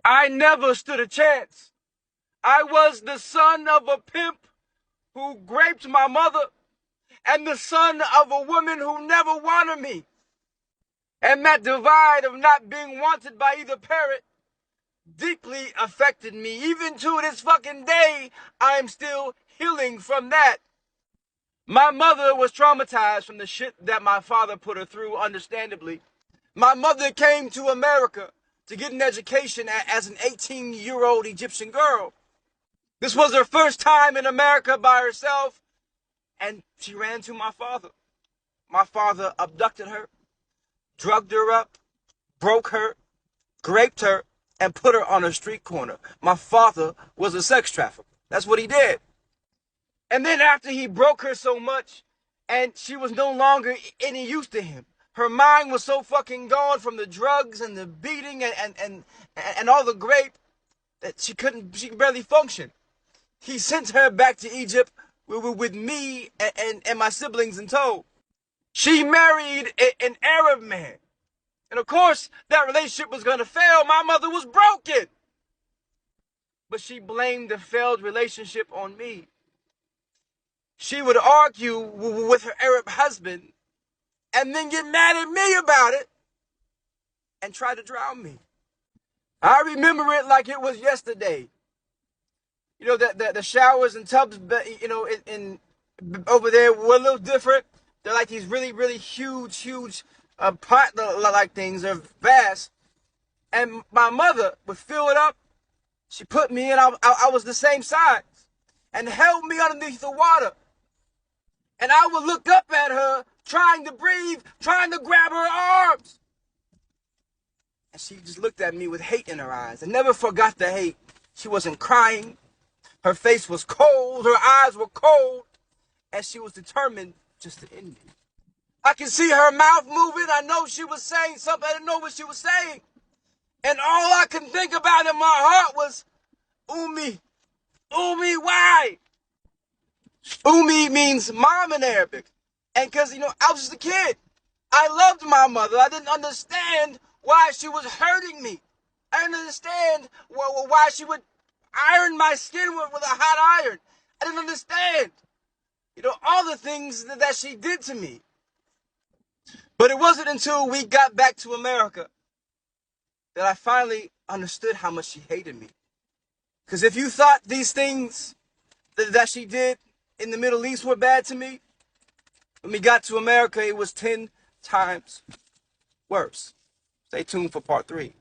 I never stood a chance. I was the son of a pimp who raped my mother and the son of a woman who never wanted me. And that divide of not being wanted by either parent deeply affected me. Even to this fucking day, I am still healing from that. My mother was traumatized from the shit that my father put her through, understandably. My mother came to America to get an education as an 18-year-old Egyptian girl. This was her first time in America by herself, and she ran to my father. My father abducted her, drugged her up, broke her, raped her, and put her on a street corner. My father was a sex trafficker. That's what he did. And then after he broke her so much, and she was no longer any use to him, her mind was so fucking gone from the drugs and the beating and all the rape that she could barely function. He sent her back to Egypt with me and my siblings in tow. She married an Arab man. And of course, that relationship was going to fail. My mother was broken. But she blamed the failed relationship on me. She would argue with her Arab husband and then get mad at me about it and try to drown me. I remember it like it was yesterday. You know, the showers and tubs, you know, in over there were a little different. They're like these really, really huge pot-like things. They're vast. And my mother would fill it up. She put me in. I was the same size. And held me underneath the water. And I would look up at her, trying to breathe, trying to grab her arms. And she just looked at me with hate in her eyes. I never forgot the hate. She wasn't crying. Her face was cold. Her eyes were cold. And she was determined just to end me. I can see her mouth moving. I know she was saying something. I didn't know what she was saying. And all I can think about in my heart was, Ummi. Ummi, why? Ummi means mom in Arabic. And because, you know, I was just a kid. I loved my mother. I didn't understand why she was hurting me. I didn't understand why she would iron my skin with a hot iron. I didn't understand, you know, all the things that she did to me. But it wasn't until we got back to America that I finally understood how much she hated me. Because if you thought these things that she did in the Middle East were bad to me, when we got to America, it was 10 times worse. Stay tuned for part 3.